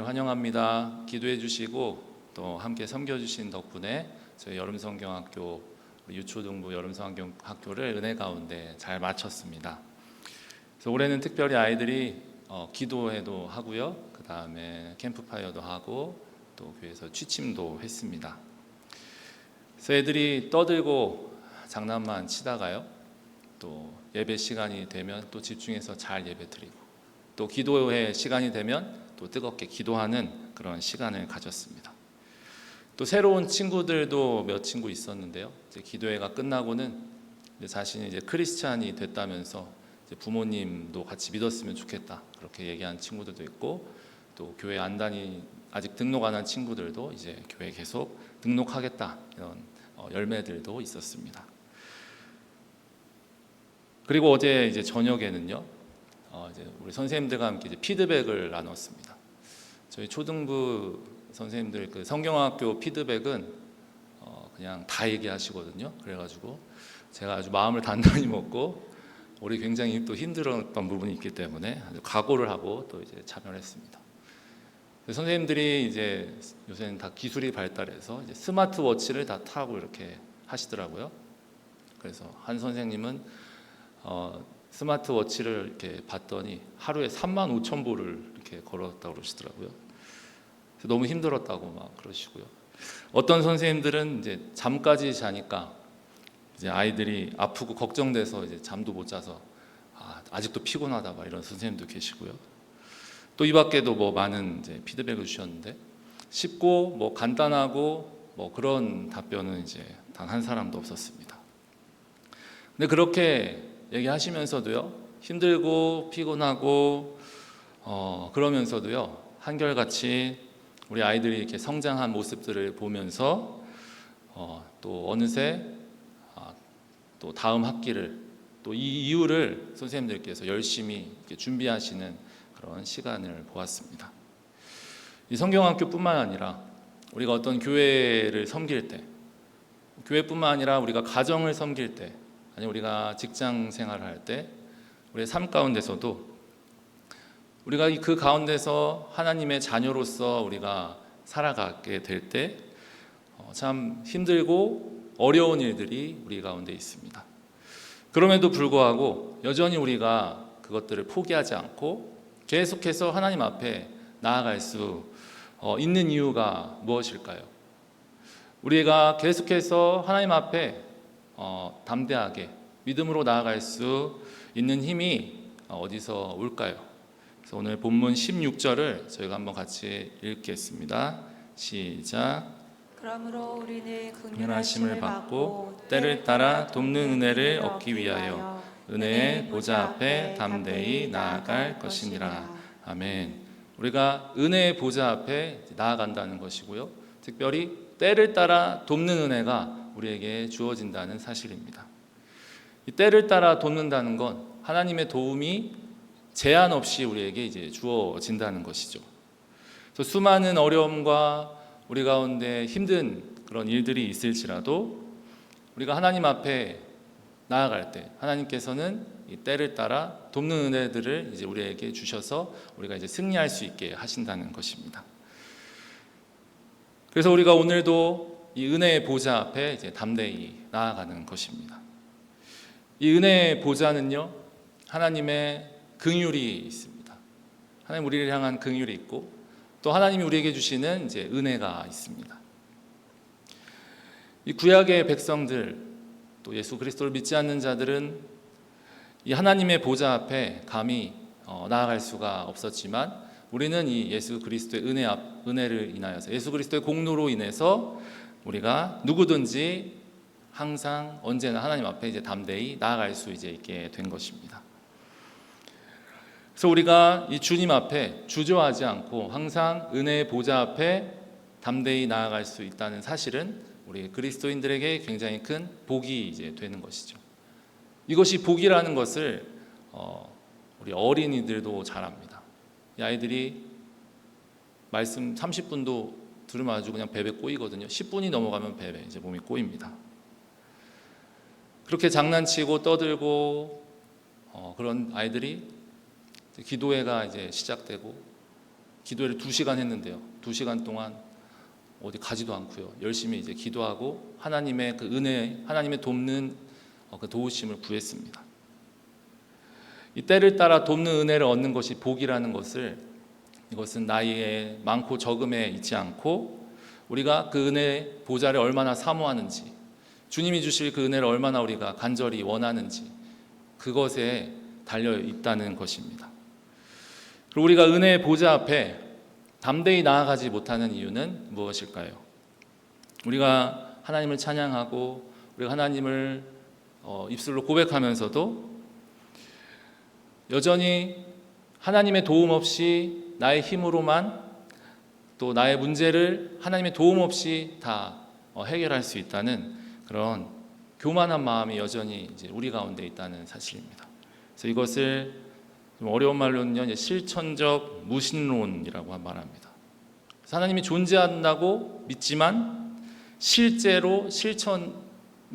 환영합니다. 기도해 주시고 또 함께 섬겨 주신 덕분에 저희 여름성경학교 유초등부 여름성경학교를 은혜 가운데 잘 마쳤습니다. 그래서 올해는 특별히 아이들이 기도회도 하고요. 그 다음에 캠프파이어도 하고 또 교회에서 취침도 했습니다. 그래서 애들이 떠들고 장난만 치다가요. 또 예배 시간이 되면 또 집중해서 잘 예배 드리고 또 기도회 시간이 되면 또 뜨겁게 기도하는 그런 시간을 가졌습니다. 또 새로운 친구들도 몇 친구 있었는데요. 이제 기도회가 끝나고는 이제 자신이 이제 크리스찬이 됐다면서 이제 부모님도 같이 믿었으면 좋겠다 그렇게 얘기한 친구들도 있고 또 교회 아직 등록 안 한 친구들도 이제 교회 계속 등록하겠다 이런 열매들도 있었습니다. 그리고 어제 이제 저녁에는요, 이제 우리 선생님들과 함께 이제 피드백을 나눴습니다. 저희 초등부 선생님들 그 성경학교 피드백은 그냥 다 얘기하시거든요. 그래가지고 제가 아주 마음을 단단히 먹고 우리 굉장히 또 힘들었던 부분이 있기 때문에 아주 각오를 하고 또 이제 참여를 했습니다. 선생님들이 이제 요새는 다 기술이 발달해서 이제 스마트워치를 다 타고 이렇게 하시더라고요. 그래서 한 선생님은 스마트워치를 이렇게 봤더니 하루에 35,000보를 이렇게 걸었다고 그러시더라고요. 그래서 너무 힘들었다고 막 그러시고요. 어떤 선생님들은 이제 잠까지 자니까 이제 아이들이 아프고 걱정돼서 이제 잠도 못 자서 아직도 피곤하다 막 이런 선생님도 계시고요. 또 이 밖에도 뭐 많은 이제 피드백을 주셨는데 쉽고 뭐 간단하고 뭐 그런 답변은 이제 단 한 사람도 없었습니다. 근데 그렇게 얘기하시면서도요, 힘들고 피곤하고 그러면서도요, 한결같이 우리 아이들이 이렇게 성장한 모습들을 보면서 또 어느새 또 다음 학기를 또 이 이유를 선생님들께서 열심히 이렇게 준비하시는 그런 시간을 보았습니다. 이 성경학교뿐만 아니라 우리가 어떤 교회를 섬길 때, 교회뿐만 아니라 우리가 가정을 섬길 때, 아니 우리가 직장 생활을 할 때, 우리의 삶 가운데서도 우리가 그 가운데서 하나님의 자녀로서 우리가 살아가게 될 때 참 힘들고 어려운 일들이 우리 가운데 있습니다. 그럼에도 불구하고 여전히 우리가 그것들을 포기하지 않고 계속해서 하나님 앞에 나아갈 수 있는 이유가 무엇일까요? 우리가 계속해서 하나님 앞에 담대하게 믿음으로 나아갈 수 있는 힘이 어디서 올까요? 그래서 오늘 본문 16절을 저희가 한번 같이 읽겠습니다. 시작. 그러므로 우리는 긍휼하심을 받고 때를 따라 돕는 은혜를 얻기 위하여 은혜의 보좌 앞에 담대히 나아갈 것이니라. 아멘. 우리가 은혜의 보좌 앞에 나아간다는 것이고요. 특별히 때를 따라 돕는 은혜가 우리에게 주어진다는 사실입니다. 이 때를 따라 돕는다는 건 하나님의 도움이 제한 없이 우리에게 이제 주어진다는 것이죠. 그래서 수많은 어려움과 우리 가운데 힘든 그런 일들이 있을지라도 우리가 하나님 앞에 나아갈 때 하나님께서는 이 때를 따라 돕는 은혜들을 이제 우리에게 주셔서 우리가 이제 승리할 수 있게 하신다는 것입니다. 그래서 우리가 오늘도 이 은혜의 보좌 앞에 이제 담대히 나아가는 것입니다. 이 은혜의 보좌는요, 하나님의 긍휼이 있습니다. 하나님 우리를 향한 긍휼이 있고 또 하나님이 우리에게 주시는 이제 은혜가 있습니다. 이 구약의 백성들 또 예수 그리스도를 믿지 않는 자들은 이 하나님의 보좌 앞에 감히 나아갈 수가 없었지만 우리는 이 예수 그리스도의 은혜를 인하여서 예수 그리스도의 공로로 인해서 우리가 누구든지 항상 언제나 하나님 앞에 이제 담대히 나아갈 수 이제 있게 된 것입니다. 그래서 우리가 이 주님 앞에 주저하지 않고 항상 은혜의 보좌 앞에 담대히 나아갈 수 있다는 사실은 우리 그리스도인들에게 굉장히 큰 복이 이제 되는 것이죠. 이것이 복이라는 것을 우리 어린이들도 잘 압니다. 이 아이들이 말씀 30분도 들으면 아주 그냥 베베 꼬이거든요. 10분이 넘어가면 베베 이제 몸이 꼬입니다. 그렇게 장난치고 떠들고 그런 아이들이 기도회가 이제 시작되고 기도회를 2시간 했는데요. 2시간 동안 어디 가지도 않고요. 열심히 이제 기도하고 하나님의 그 은혜, 하나님의 돕는 그 도우심을 구했습니다. 이 때를 따라 돕는 은혜를 얻는 것이 복이라는 것을, 이것은 나이에 많고 적음에 있지 않고 우리가 그 은혜 보좌를 얼마나 사모하는지, 주님이 주실 그 은혜를 얼마나 우리가 간절히 원하는지, 그것에 달려 있다는 것입니다. 그리고 우리가 은혜의 보좌 앞에 담대히 나아가지 못하는 이유는 무엇일까요? 우리가 하나님을 찬양하고 우리가 하나님을 입술로 고백하면서도 여전히 하나님의 도움 없이 나의 힘으로만, 또 나의 문제를 하나님의 도움 없이 다 해결할 수 있다는 그런 교만한 마음이 여전히 이제 우리 가운데 있다는 사실입니다. 그래서 이것을 좀 어려운 말로는요, 이제 실천적 무신론이라고 말합니다. 그래서 하나님이 존재한다고 믿지만 실제로 실천의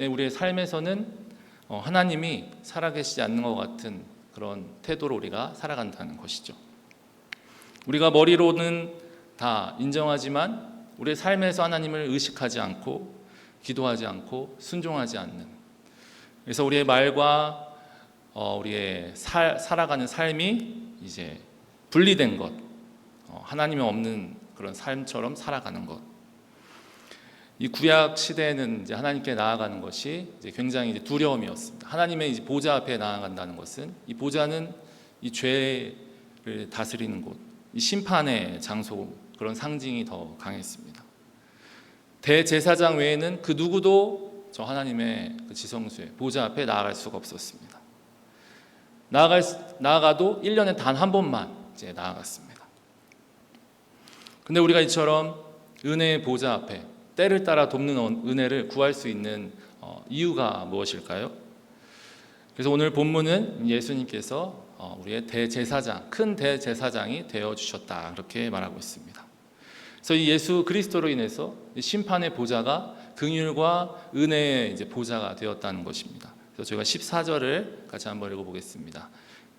우리의 삶에서는 하나님이 살아계시지 않는 것 같은 그런 태도로 우리가 살아간다는 것이죠. 우리가 머리로는 다 인정하지만 우리의 삶에서 하나님을 의식하지 않고 기도하지 않고 순종하지 않는, 그래서 우리의 말과 우리의 살아가는 삶이 이제 분리된 것, 하나님이 없는 그런 삶처럼 살아가는 것. 이 구약 시대에는 이제 하나님께 나아가는 것이 이제 굉장히 이제 두려움이었습니다. 하나님의 이제 보좌 앞에 나아간다는 것은, 이 보좌는 이 죄를 다스리는 곳, 이 심판의 장소, 그런 상징이 더 강했습니다. 대제사장 외에는 그 누구도 저 하나님의 그 지성소에 보좌 앞에 나아갈 수가 없었습니다. 나아가도 1년에 단 한 번만 이제 나아갔습니다. 근데 우리가 이처럼 은혜의 보좌 앞에 때를 따라 돕는 은혜를 구할 수 있는 이유가 무엇일까요? 그래서 오늘 본문은 예수님께서 우리의 대제사장, 큰 대제사장이 되어 주셨다, 그렇게 말하고 있습니다. 그래서 이 예수 그리스도로 인해서 심판의 보좌가 긍휼과 은혜의 이제 보좌가 되었다는 것입니다. 그래서 저희가 14절을 같이 한번 읽어보겠습니다.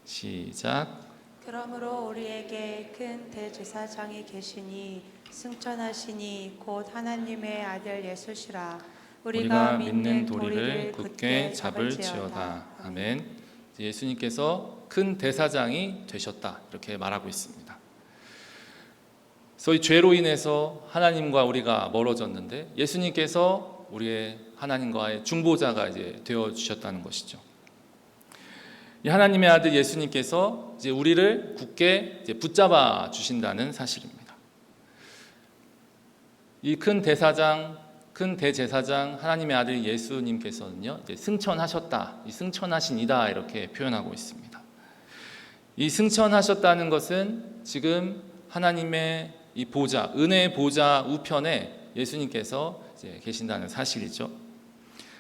시작. 그러므로 우리에게 큰 대제사장이 계시니 승천하시니 곧 하나님의 아들 예수시라. 우리가 믿는 도리를 굳게 잡을지어다. 아멘. 예수님께서 큰 대사장이 되셨다, 이렇게 말하고 있습니다. 그래서 이 죄로 인해서 하나님과 우리가 멀어졌는데 예수님께서 우리의 하나님과의 중보자가 이제 되어 주셨다는 것이죠. 이 하나님의 아들 예수님께서 이제 우리를 굳게 이제 붙잡아 주신다는 사실입니다. 이 큰 대사장, 큰 대제사장 하나님의 아들 예수님께서는요, 이제 승천하셨다, 이 승천하신이다, 이렇게 표현하고 있습니다. 이 승천하셨다는 것은 지금 하나님의 이 보좌, 은혜의 보좌 우편에 예수님께서 이제 계신다는 사실이죠.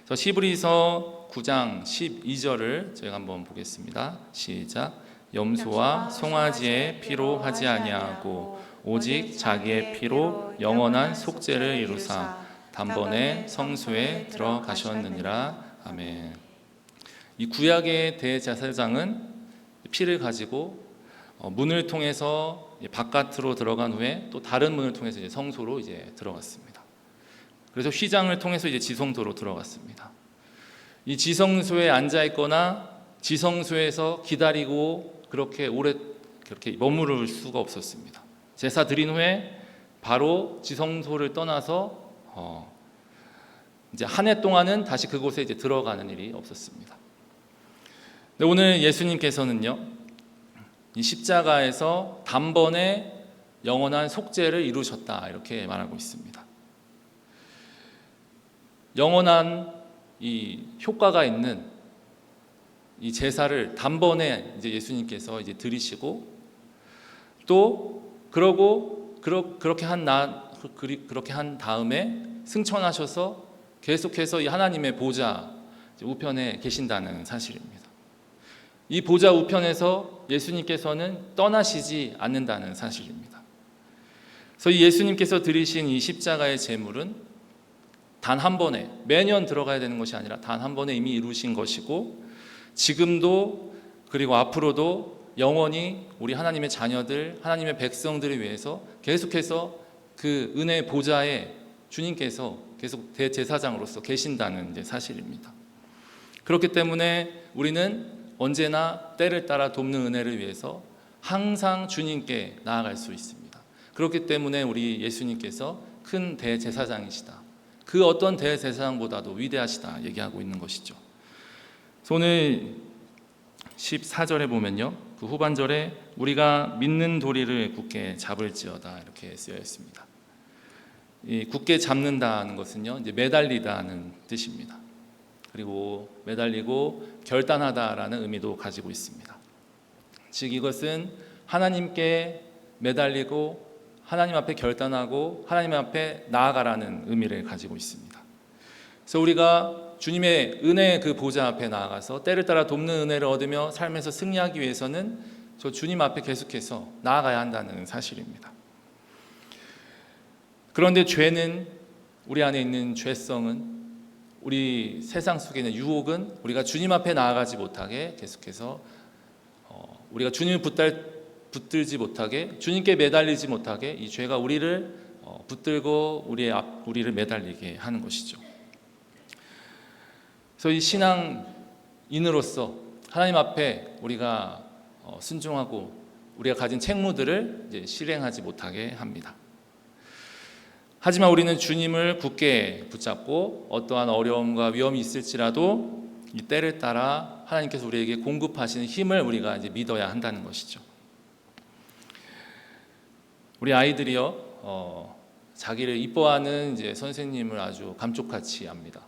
그래서 히브리서 9장 12절을 저희가 한번 보겠습니다. 시작. 염소와 송아지의 피로 하지 아니하고 오직 자기의 피로 영원한 속죄를 이루사 단번에 성소에 들어가셨느니라. 아멘. 이 구약의 대제사장은 피를 가지고 문을 통해서 바깥으로 들어간 후에 또 다른 문을 통해서 이제 성소로 이제 들어갔습니다. 그래서 휘장을 통해서 이제 지성소로 들어갔습니다. 이 지성소에 앉아 있거나 지성소에서 기다리고 그렇게 오래 그렇게 머무를 수가 없었습니다. 제사 드린 후에 바로 지성소를 떠나서 이제 한 해 동안은 다시 그곳에 이제 들어가는 일이 없었습니다. 근데 오늘 예수님께서는요, 이 십자가에서 단번에 영원한 속죄를 이루셨다, 이렇게 말하고 있습니다. 영원한 이 효과가 있는 이 제사를 단번에 이제 예수님께서 이제 드리시고, 또 그렇게 한 다음에 승천하셔서 계속해서 이 하나님의 보좌 우편에 계신다는 사실입니다. 이 보좌 우편에서 예수님께서는 떠나시지 않는다는 사실입니다. 그래서 이 예수님께서 드리신 이 십자가의 제물은 단 한 번에, 매년 들어가야 되는 것이 아니라 단 한 번에 이미 이루신 것이고, 지금도 그리고 앞으로도 영원히 우리 하나님의 자녀들, 하나님의 백성들을 위해서 계속해서 그 은혜의 보좌에 주님께서 계속 대제사장으로서 계신다는 이제 사실입니다. 그렇기 때문에 우리는 언제나 때를 따라 돕는 은혜를 위해서 항상 주님께 나아갈 수 있습니다. 그렇기 때문에 우리 예수님께서 큰 대제사장이시다, 그 어떤 대제사장보다도 위대하시다 얘기하고 있는 것이죠. 그래서 오늘 14절에 보면요, 그 후반절에 우리가 믿는 도리를 굳게 잡을지어다 이렇게 쓰여 있습니다. 이 굳게 잡는다는 것은요, 이제 매달리다는 뜻입니다. 그리고 매달리고 결단하다라는 의미도 가지고 있습니다. 즉 이것은 하나님께 매달리고 하나님 앞에 결단하고 하나님 앞에 나아가라는 의미를 가지고 있습니다. 그래서 우리가 주님의 은혜의 그 보좌 앞에 나아가서 때를 따라 돕는 은혜를 얻으며 삶에서 승리하기 위해서는 저 주님 앞에 계속해서 나아가야 한다는 사실입니다. 그런데 죄는, 우리 안에 있는 죄성은, 우리 세상 속에 있는 유혹은 우리가 주님 앞에 나아가지 못하게 계속해서 우리가 주님을 붙들지 못하게, 주님께 매달리지 못하게 이 죄가 우리를 붙들고 우리를 매달리게 하는 것이죠. 그래서 이 신앙인으로서 하나님 앞에 우리가 순종하고 우리가 가진 책무들을 이제 실행하지 못하게 합니다. 하지만 우리는 주님을 굳게 붙잡고 어떠한 어려움과 위험이 있을지라도 이 때를 따라 하나님께서 우리에게 공급하시는 힘을 우리가 이제 믿어야 한다는 것이죠. 우리 아이들이요, 자기를 이뻐하는 이제 선생님을 아주 감쪽같이 합니다.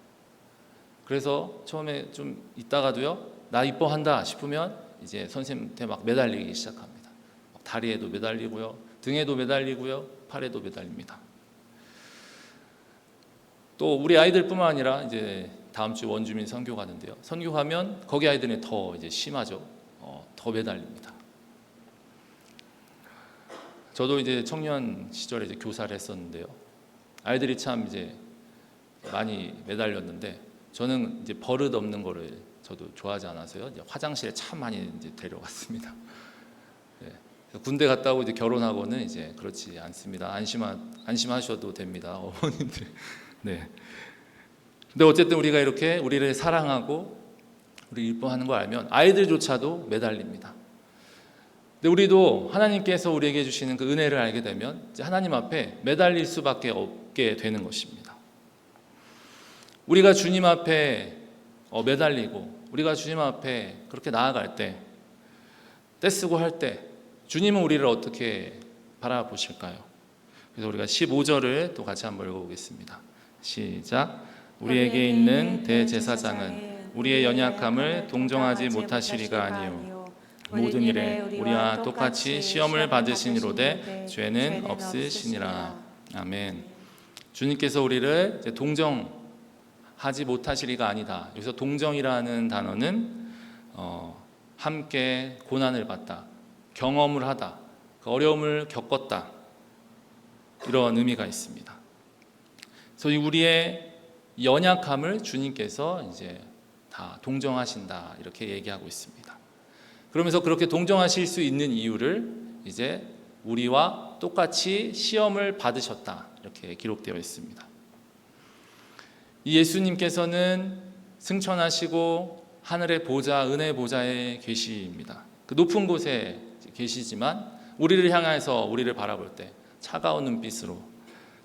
그래서 처음에 좀 있다가도요, 나 이뻐한다 싶으면 이제 선생님한테 막 매달리기 시작합니다. 다리에도 매달리고요, 등에도 매달리고요, 팔에도 매달립니다. 또 우리 아이들뿐만 아니라 이제 다음 주 원주민 선교 가는데요, 선교 가면 거기 아이들은 더 이제 심하죠. 더 매달립니다. 저도 이제 청년 시절에 이제 교사를 했었는데요, 아이들이 참 이제 많이 매달렸는데 저는 이제 버릇 없는 거를 저도 좋아하지 않아서요, 이제 화장실에 참 많이 이제 데려갔습니다. 네. 군대 갔다 오고 이제 결혼하고는 이제 그렇지 않습니다. 안심하셔도 됩니다, 어머님들. 네. 근데 어쨌든 우리가 이렇게 우리를 사랑하고 우리 이뻐하는 걸 알면 아이들조차도 매달립니다. 근데 우리도 하나님께서 우리에게 주시는 그 은혜를 알게 되면 이제 하나님 앞에 매달릴 수밖에 없게 되는 것입니다. 우리가 주님 앞에 매달리고 우리가 주님 앞에 그렇게 나아갈 때, 떼쓰고 할 때 주님은 우리를 어떻게 바라보실까요? 그래서 우리가 15절을 또 같이 한번 읽어보겠습니다. 시작. 우리에게 있는 대제사장은 우리의 연약함을 동정하지 못하시리가 아니요 모든 일에 우리와 똑같이 시험을 받으시니로되 죄는 없으시니라. 아멘. 주님께서 우리를 동정하지 못하시리가 아니다. 여기서 동정이라는 단어는 함께 고난을 받다, 경험을 하다, 그 어려움을 겪었다, 이런 의미가 있습니다. 그래서 우리의 연약함을 주님께서 이제 다 동정하신다 이렇게 얘기하고 있습니다. 그러면서 그렇게 동정하실 수 있는 이유를 이제 우리와 똑같이 시험을 받으셨다 이렇게 기록되어 있습니다. 이 예수님께서는 승천하시고 하늘의 보좌, 은혜의 보좌에 계십니다. 그 높은 곳에 계시지만 우리를 향해서 우리를 바라볼 때 차가운 눈빛으로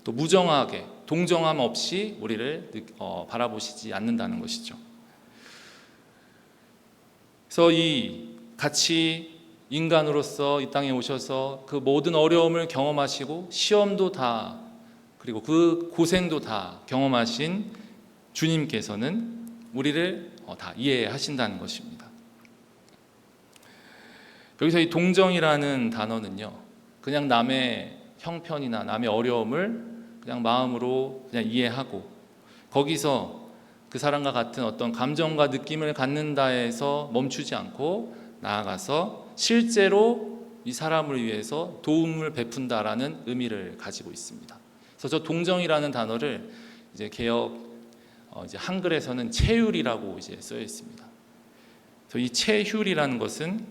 또 무정하게 동정함 없이 우리를 바라보시지 않는다는 것이죠. 그래서 이 같이 인간으로서 이 땅에 오셔서 그 모든 어려움을 경험하시고 시험도 다, 그리고 그 고생도 다 경험하신 주님께서는 우리를 다 이해하신다는 것입니다. 여기서 이 동정이라는 단어는요, 그냥 남의 형편이나 남의 어려움을 그냥 마음으로 그냥 이해하고 거기서 그 사람과 같은 어떤 감정과 느낌을 갖는다에서 멈추지 않고 나아가서 실제로 이 사람을 위해서 도움을 베푼다라는 의미를 가지고 있습니다. 그래서 저 동정이라는 단어를 이제 개역 이제 한글에서는 체휼이라고 이제 쓰여 있습니다. 그래서 이 체휼이라는 것은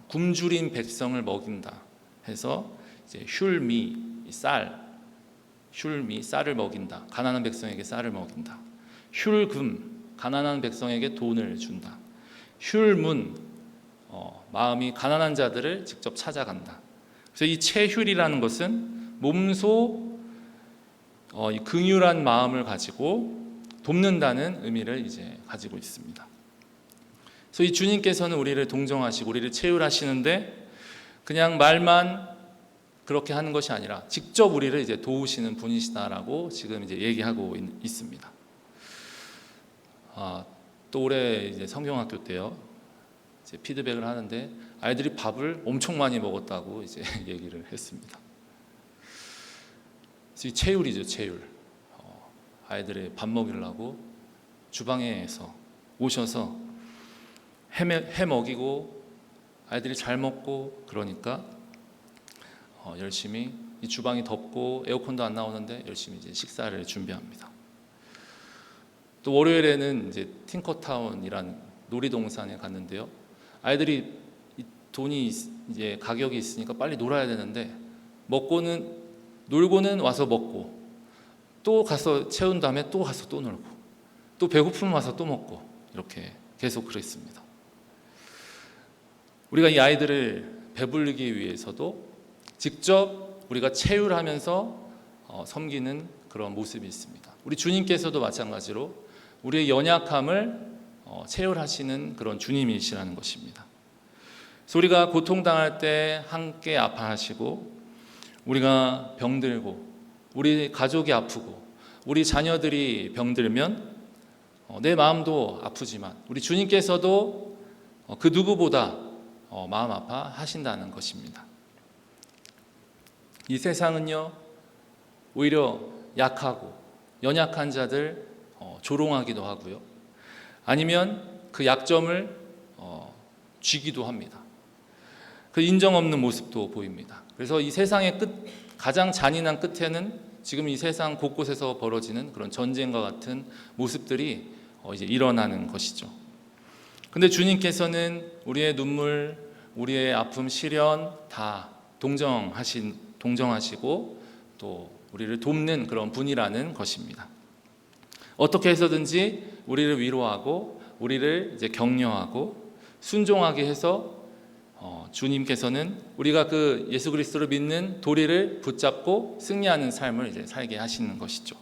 굶주린 백성을 먹인다 해서 이제 슐미 쌀을 먹인다. 가난한 백성에게 쌀을 먹인다. 슐금 가난한 백성에게 돈을 준다. 슐문 마음이 가난한 자들을 직접 찾아간다. 그래서 이 체휼이라는 것은 몸소 이 긍휼한 마음을 가지고 돕는다는 의미를 이제 가지고 있습니다. 그래서 이 주님께서는 우리를 동정하시고 우리를 체휼하시는데 그냥 말만 그렇게 하는 것이 아니라 직접 우리를 이제 도우시는 분이시다라고 지금 이제 얘기하고 있습니다. 또 올해 이제 성경학교 때요, 이제 피드백을 하는데 아이들이 밥을 엄청 많이 먹었다고 이제 얘기를 했습니다. 그래서 이 체휼이죠, 체휼. 아이들이 밥 먹이려고 주방에서 오셔서 해 먹이고 아이들이 잘 먹고 그러니까 열심히 이 주방이 덥고 에어컨도 안 나오는데 열심히 이제 식사를 준비합니다. 또 월요일에는 이제 팅커타운이란 놀이동산에 갔는데요. 아이들이 돈이 이제 가격이 있으니까 빨리 놀아야 되는데 놀고는 와서 먹고 또 가서 채운 다음에 또 가서 또 놀고 또 배고프면 와서 또 먹고 이렇게 계속 그랬습니다. 우리가 이 아이들을 배불리기 위해서도 직접 우리가 체휼하면서 섬기는 그런 모습이 있습니다. 우리 주님께서도 마찬가지로 우리의 연약함을 체휼하시는 그런 주님이시라는 것입니다. 그래서 우리가 고통당할 때 함께 아파하시고 우리가 병들고 우리 가족이 아프고 우리 자녀들이 병들면 내 마음도 아프지만 우리 주님께서도 그 누구보다 마음 아파하신다는 것입니다. 이 세상은요 오히려 약하고 연약한 자들 조롱하기도 하고요, 아니면 그 약점을 쥐기도 합니다. 그 인정 없는 모습도 보입니다. 그래서 이 세상의 가장 잔인한 끝에는 지금 이 세상 곳곳에서 벌어지는 그런 전쟁과 같은 모습들이 이제 일어나는 것이죠. 근데 주님께서는 우리의 눈물, 우리의 아픔, 시련 다 동정하시고 또 우리를 돕는 그런 분이라는 것입니다. 어떻게 해서든지 우리를 위로하고 우리를 이제 격려하고 순종하게 해서 주님께서는 우리가 그 예수 그리스도를 믿는 도리를 붙잡고 승리하는 삶을 이제 살게 하시는 것이죠.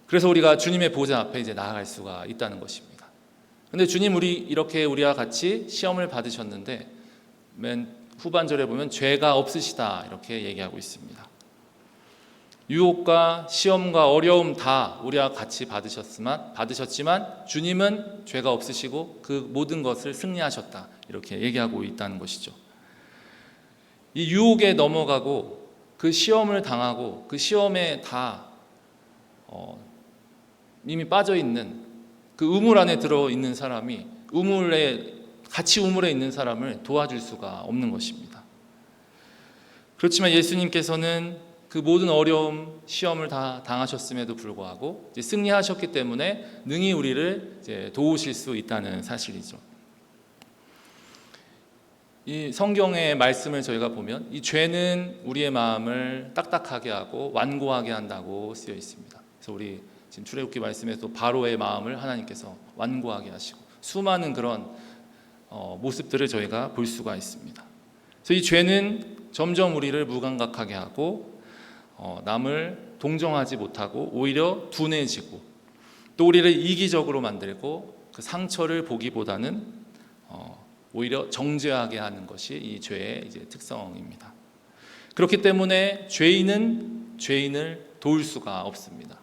그래서 우리가 주님의 보좌 앞에 이제 나아갈 수가 있다는 것입니다. 근데 주님 이렇게 우리와 같이 시험을 받으셨는데 맨 후반절에 보면 죄가 없으시다 이렇게 얘기하고 있습니다. 유혹과 시험과 어려움 다 우리와 같이 받으셨지만 주님은 죄가 없으시고 그 모든 것을 승리하셨다 이렇게 얘기하고 있다는 것이죠. 이 유혹에 넘어가고 그 시험을 당하고 그 시험에 다 이미 빠져 있는 그 우물 안에 들어 있는 사람이 같이 우물에 있는 사람을 도와줄 수가 없는 것입니다. 그렇지만 예수님께서는 그 모든 어려움, 시험을 다 당하셨음에도 불구하고 이제 승리하셨기 때문에 능히 우리를 이제 도우실 수 있다는 사실이죠. 이 성경의 말씀을 저희가 보면 이 죄는 우리의 마음을 딱딱하게 하고 완고하게 한다고 쓰여 있습니다. 그래서 우리 지금 출애굽기 말씀에서 바로의 마음을 하나님께서 완고하게 하시고 수많은 그런 모습들을 저희가 볼 수가 있습니다. 그래서 이 죄는 점점 우리를 무감각하게 하고 남을 동정하지 못하고 오히려 둔해지고 또 우리를 이기적으로 만들고 그 상처를 보기보다는 오히려 정죄하게 하는 것이 이 죄의 이제 특성입니다. 그렇기 때문에 죄인은 죄인을 도울 수가 없습니다.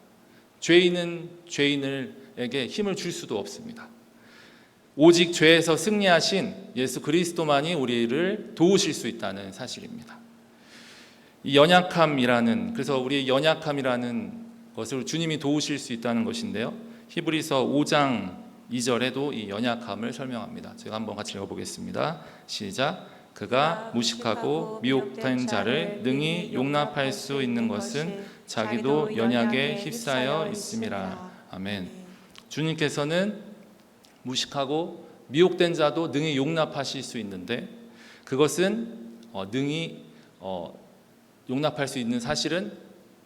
죄인은 죄인에게 힘을 줄 수도 없습니다. 오직 죄에서 승리하신 예수 그리스도만이 우리를 도우실 수 있다는 사실입니다. 이 그래서 우리의 연약함이라는 것을 주님이 도우실 수 있다는 것인데요. 히브리서 5장 2절에도 이 연약함을 설명합니다. 제가 한번 같이 읽어보겠습니다. 시작. 그가 무식하고 미혹된 자를 능히 용납할 수 있는 것은 자기도 연약에 휩싸여 있음이라. 아멘. 주님께서는 무식하고 미혹된 자도 능히 용납하실 수 있는데 그것은 능히 용납할 수 있는 사실은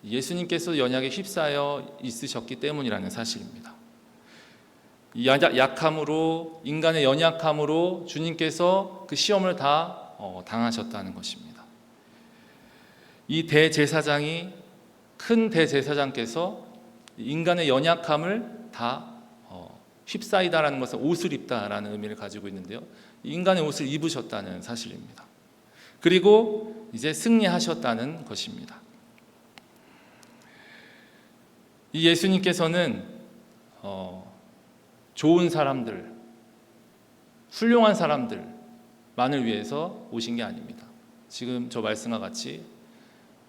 예수님께서 연약에 휩싸여 있으셨기 때문이라는 사실입니다. 이 약함으로, 인간의 연약함으로 주님께서 그 시험을 다 당하셨다는 것입니다. 이 대제사장이, 큰 대제사장께서 인간의 연약함을 다 휩싸이다라는 것은 옷을 입다라는 의미를 가지고 있는데요, 인간의 옷을 입으셨다는 사실입니다. 그리고 이제 승리하셨다는 것입니다. 이 예수님께서는 좋은 사람들, 훌륭한 사람들만을 위해서 오신 게 아닙니다. 지금 저 말씀과 같이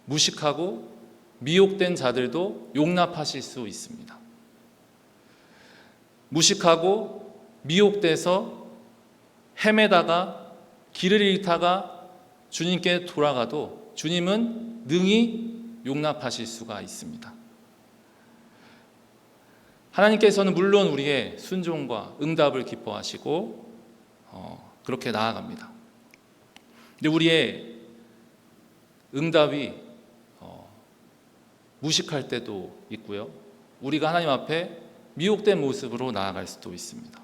무식하고 미혹된 자들도 용납하실 수 있습니다. 무식하고 미혹돼서 헤매다가 길을 잃다가 주님께 돌아가도 주님은 능히 용납하실 수가 있습니다. 하나님께서는 물론 우리의 순종과 응답을 기뻐하시고 그렇게 나아갑니다. 근데 우리의 응답이 무식할 때도 있고요, 우리가 하나님 앞에 미혹된 모습으로 나아갈 수도 있습니다.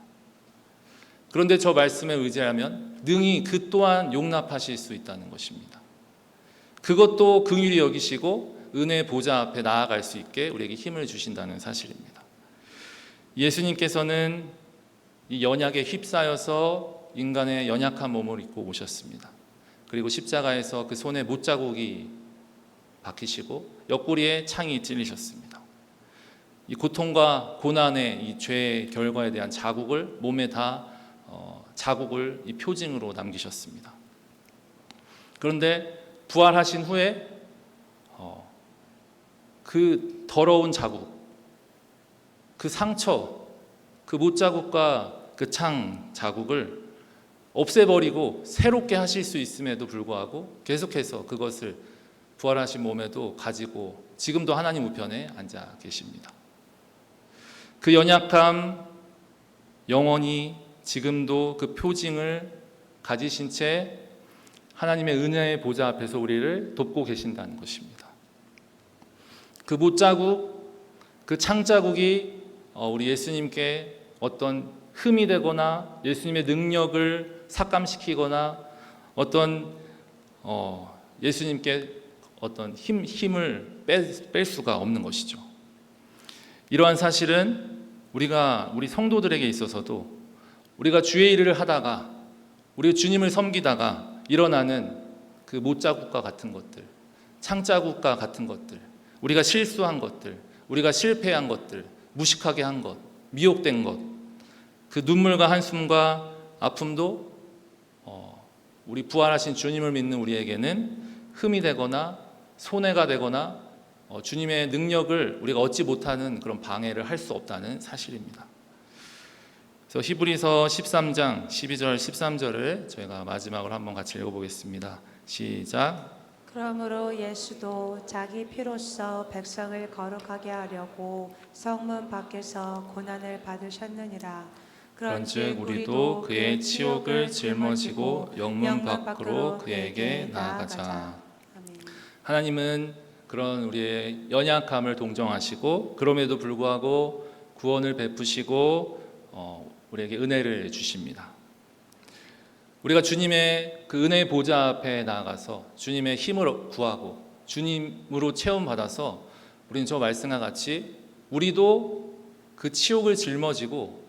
그런데 저 말씀에 의지하면 능히 그 또한 용납하실 수 있다는 것입니다. 그것도 긍휼히 여기시고 은혜의 보좌 앞에 나아갈 수 있게 우리에게 힘을 주신다는 사실입니다. 예수님께서는 이 연약에 휩싸여서 인간의 연약한 몸을 입고 오셨습니다. 그리고 십자가에서 그 손에 못자국이 박히시고 옆구리에 창이 찔리셨습니다. 이 고통과 고난의 이 죄의 결과에 대한 자국을 몸에 다 자국을 이 표징으로 남기셨습니다. 그런데 부활하신 후에 그 더러운 자국, 그 상처, 그 못자국과 그 창 자국을 없애버리고 새롭게 하실 수 있음에도 불구하고 계속해서 그것을 부활하신 몸에도 가지고 지금도 하나님 우편에 앉아 계십니다. 그 연약함 영원히 지금도 그 표징을 가지신 채 하나님의 은혜의 보좌 앞에서 우리를 돕고 계신다는 것입니다. 그 못자국, 그 창자국이 우리 예수님께 어떤 흠이 되거나 예수님의 능력을 삭감시키거나 어떤 예수님께 어떤 힘을 뺄 수가 없는 것이죠. 이러한 사실은 우리 성도들에게 있어서도 우리가 주의 일을 하다가 우리 주님을 섬기다가 일어나는 그 못자국과 같은 것들, 창자국과 같은 것들, 우리가 실수한 것들, 우리가 실패한 것들, 무식하게 한 것, 미혹된 것, 그 눈물과 한숨과 아픔도 우리 부활하신 주님을 믿는 우리에게는 흠이 되거나 손해가 되거나 주님의 능력을 우리가 얻지 못하는 그런 방해를 할 수 없다는 사실입니다. 그래서 히브리서 13장 12절 13절을 저희가 마지막으로 한번 같이 읽어보겠습니다. 시작. 그러므로 예수도 자기 피로써 백성을 거룩하게 하려고 성문 밖에서 고난을 받으셨느니라. 그런즉 우리도 그의 치욕을 짊어지고 영문 밖으로 그에게 나아가자. 아멘. 하나님은 그런 우리의 연약함을 동정하시고 그럼에도 불구하고 구원을 베푸시고 우리에게 은혜를 주십니다. 우리가 주님의 그 은혜의 보좌 앞에 나아가서 주님의 힘을 구하고 주님으로 체험받아서 우리는 저 말씀과 같이 우리도 그 치욕을 짊어지고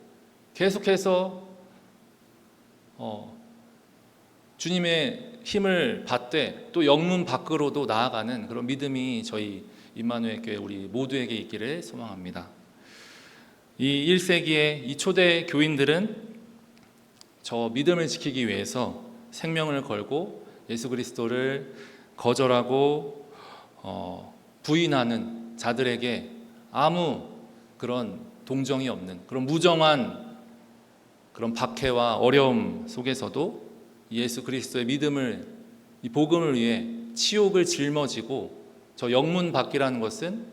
계속해서 주님의 힘을 받되 또 영문 밖으로도 나아가는 그런 믿음이 저희 임마누엘 교회 우리 모두에게 있기를 소망합니다. 이 1세기의 이 초대 교인들은 저 믿음을 지키기 위해서 생명을 걸고 예수 그리스도를 거절하고 부인하는 자들에게 아무 그런 동정이 없는 그런 무정한 그런 박해와 어려움 속에서도 예수 그리스도의 믿음을, 이 복음을 위해 치욕을 짊어지고 저 영문 밖이라는 것은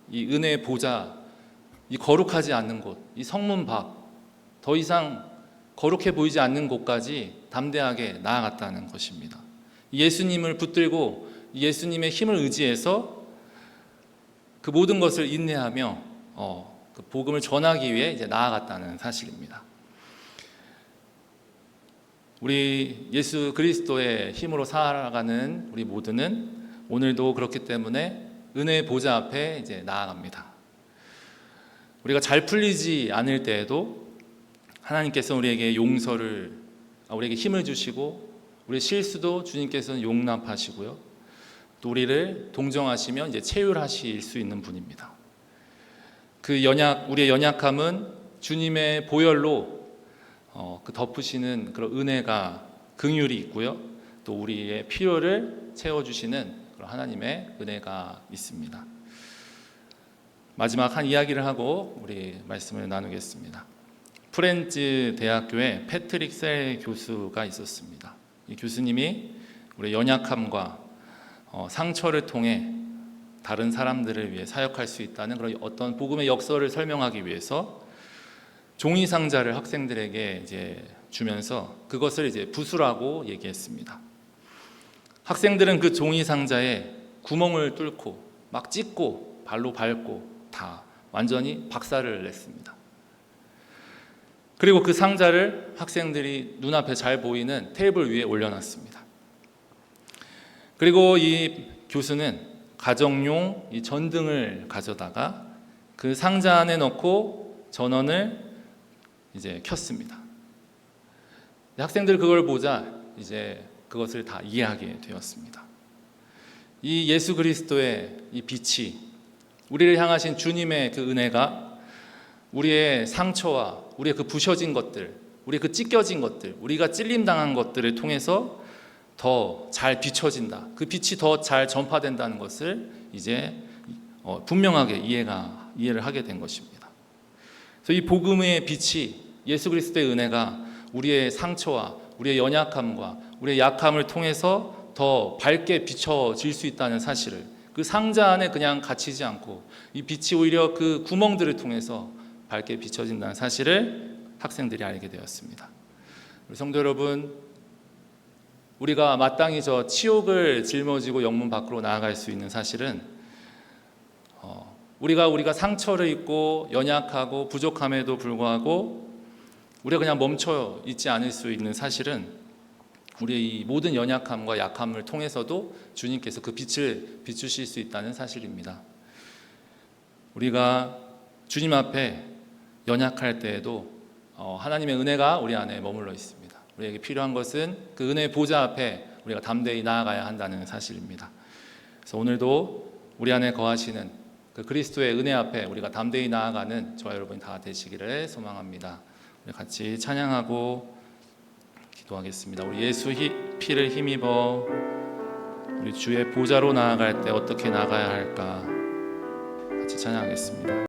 이 은혜의 보좌, 이 거룩하지 않는 곳, 이 성문 밖, 더 이상 거룩해 보이지 않는 곳까지 담대하게 나아갔다는 것입니다. 예수님을 붙들고 예수님의 힘을 의지해서 그 모든 것을 인내하며 그 복음을 전하기 위해 이제 나아갔다는 사실입니다. 우리 예수 그리스도의 힘으로 살아가는 우리 모두는 오늘도 그렇기 때문에 은혜의 보좌 앞에 이제 나아갑니다. 우리가 잘 풀리지 않을 때에도 하나님께서 우리에게 우리에게 힘을 주시고 우리의 실수도 주님께서는 용납하시고요. 또 우리를 동정하시며 이제 체휼하실 수 있는 분입니다. 우리의 연약함은 주님의 보혈로 그 덮으시는 그런 은혜가 긍휼이 있고요. 또 우리의 필요를 채워주시는 그런 하나님의 은혜가 있습니다. 마지막 한 이야기를 하고 우리 말씀을 나누겠습니다. 프렌즈 대학교에 패트릭 셀 교수가 있었습니다. 이 교수님이 우리의 연약함과 상처를 통해 다른 사람들을 위해 사역할 수 있다는 그런 어떤 복음의 역설을 설명하기 위해서 종이 상자를 학생들에게 이제 주면서 그것을 이제 부수라고 얘기했습니다. 학생들은 그 종이 상자에 구멍을 뚫고 막 찢고 발로 밟고 다 완전히 박살을 냈습니다. 그리고 그 상자를 학생들이 눈앞에 잘 보이는 테이블 위에 올려놨습니다. 그리고 이 교수는 가정용 이 전등을 가져다가 그 상자 안에 넣고 전원을 이제 켰습니다. 학생들 그걸 보자 이제 그것을 다 이해하게 되었습니다. 이 예수 그리스도의 이 빛이 우리를 향하신 주님의 그 은혜가 우리의 상처와 우리의 그 부셔진 것들, 우리의 그 찢겨진 것들, 우리가 찔림당한 것들을 통해서 더 잘 비춰진다. 그 빛이 더 잘 전파된다는 것을 이제 분명하게 이해를 하게 된 것입니다. 그래서 이 복음의 빛이 예수 그리스도의 은혜가 우리의 상처와 우리의 연약함과 우리의 약함을 통해서 더 밝게 비춰질 수 있다는 사실을 그 상자 안에 그냥 갇히지 않고 이 빛이 오히려 그 구멍들을 통해서 밝게 비춰진다는 사실을 학생들이 알게 되었습니다. 우리 성도 여러분, 우리가 마땅히 저 치욕을 짊어지고 영문 밖으로 나아갈 수 있는 사실은 우리가 상처를 입고 연약하고 부족함에도 불구하고 우리가 그냥 멈춰 있지 않을 수 있는 사실은 우리의 이 모든 연약함과 약함을 통해서도 주님께서 그 빛을 비추실 수 있다는 사실입니다. 우리가 주님 앞에 연약할 때에도 하나님의 은혜가 우리 안에 머물러 있습니다. 우리에게 필요한 것은 그 은혜의 보좌 앞에 우리가 담대히 나아가야 한다는 사실입니다. 그래서 오늘도 우리 안에 거하시는 그 그리스도의 은혜 앞에 우리가 담대히 나아가는 저와 여러분이 다 되시기를 소망합니다. 우리 같이 찬양하고 기도하겠습니다. 우리 예수 피를 힘입어 우리 주의 보좌로 나아갈 때 어떻게 나가야 할까 같이 찬양하겠습니다.